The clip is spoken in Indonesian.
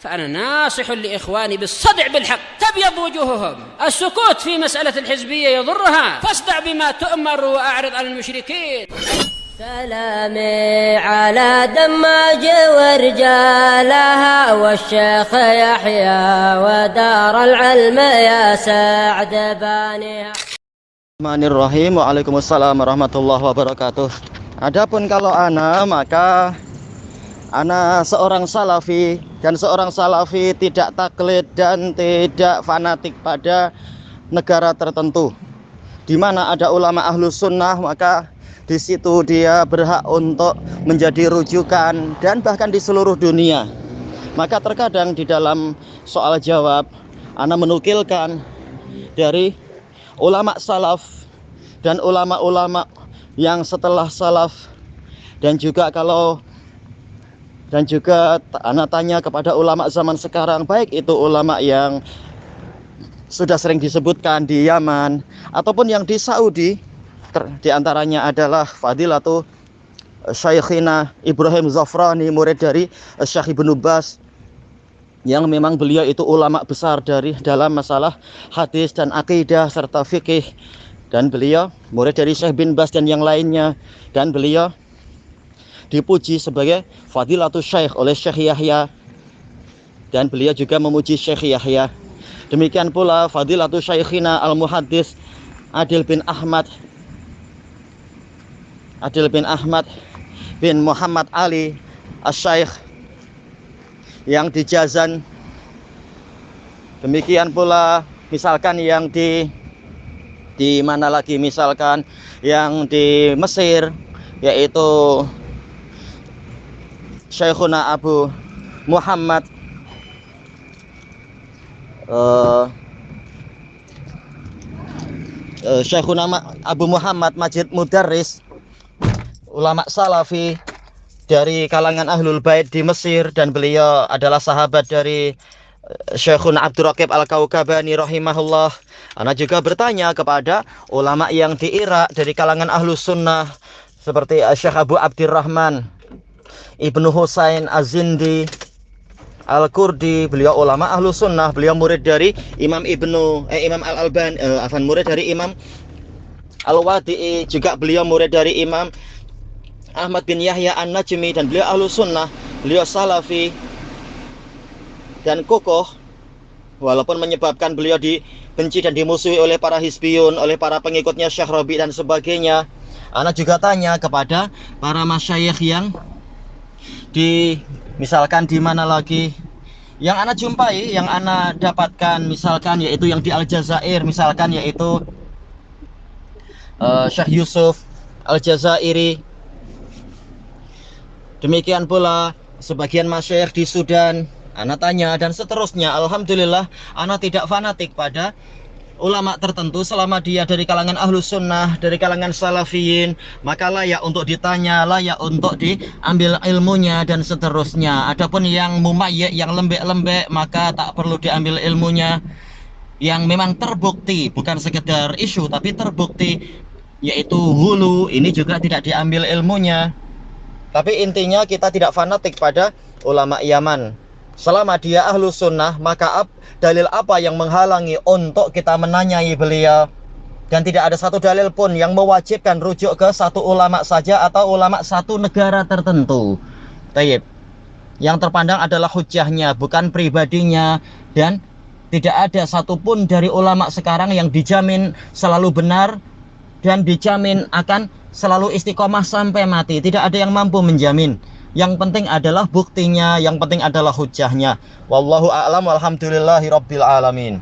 فأنا ناصح لإخواني بالصدع بالحق تبيض وجوههم. السكوت في مسألة الحزبية يضرها، فاصدع بما تؤمر وأعرض عن المشركين. سلامي على دماج ورجالها والشيخ يحيى ودار العلم يا سعد بانيها. Bismillahirrahmanirrahim. Waalaikumsalam warahmatullahi wabarakatuh. Adapun kalau maka ana seorang salafi, dan seorang salafi tidak taklid dan tidak fanatik pada negara tertentu. Di mana ada ulama ahlus sunnah, maka di situ dia berhak untuk menjadi rujukan dan bahkan di seluruh dunia. Maka terkadang di dalam soal jawab ana menukilkan dari ulama salaf dan ulama-ulama yang setelah salaf, dan juga anak tanya kepada ulama zaman sekarang, baik itu ulama yang sudah sering disebutkan di Yaman ataupun yang di Saudi. Di antaranya adalah Fadilatu Syekhina Ibrahim Zafrani, murid dari Syekh Ibnu Baz, yang memang beliau itu ulama besar dari dalam masalah hadis dan akidah serta fikih, dan beliau murid dari Syekh bin Baz dan yang lainnya, dan beliau dipuji sebagai Fadilatul Syekh oleh Syekh Yahya, dan beliau juga memuji Syekh Yahya. Demikian pula Fadilatul Syekhina Al-Muhaddis Adil bin Ahmad bin Muhammad Ali Asy-Syaikh yang di Jazan. Demikian pula misalkan yang di mana lagi, misalkan yang di Mesir, yaitu Syekhuna Abu Muhammad Syekhuna Abu Muhammad Majid Mudarris, ulama salafi dari kalangan Ahlul Bait di Mesir, dan beliau adalah sahabat dari Syekhuna Abdul Raqib Al-Kaukabani rahimahullah. Ana juga bertanya kepada ulama yang di Irak dari kalangan Ahlus Sunnah seperti Syekh Abu Abdurrahman Ibnu Husain Az-Zindi Al-Kurdi. Beliau ulama Ahlus Sunnah, beliau murid dari Imam Al-Albani, murid dari Imam Al-Wadi'i, juga beliau murid dari Imam Ahmad bin Yahya An-Najmi, dan beliau Ahlus Sunnah, beliau salafi dan kokoh, walaupun menyebabkan beliau dibenci dan dimusuhi oleh para hizbiyun, oleh para pengikutnya Syekh Rabi dan sebagainya. Ana juga tanya kepada para masyayikh yang misalkan di mana lagi yang ana jumpai, yang ana dapatkan, misalkan yaitu yang di Aljazair, misalkan yaitu Syekh Yusuf Aljazairi. Demikian pula sebagian masyayikh di Sudan. Ana tanya dan seterusnya. Alhamdulillah, ana tidak fanatik pada ulama tertentu selama dia dari kalangan Ahlus Sunnah, dari kalangan Salafiyin, maka layak untuk ditanya, layak untuk diambil ilmunya dan seterusnya. Adapun yang mumayyi', yang lembek-lembek, maka tak perlu diambil ilmunya. Yang memang terbukti, bukan sekedar isu tapi terbukti, yaitu hulu, ini juga tidak diambil ilmunya. Tapi intinya kita tidak fanatik pada ulama Yaman. Selama dia Ahlus Sunnah, maka dalil apa yang menghalangi untuk kita menanyai beliau? Dan tidak ada satu dalil pun yang mewajibkan rujuk ke satu ulama saja atau ulama satu negara tertentu. Tayyib. Yang terpandang adalah hujjahnya, bukan pribadinya. Dan tidak ada satupun dari ulama sekarang yang dijamin selalu benar dan dijamin akan selalu istiqomah sampai mati. Tidak ada yang mampu menjamin. Yang penting adalah buktinya, yang penting adalah hujjahnya. Wallahu a'lam walhamdulillahi rabbil alamin.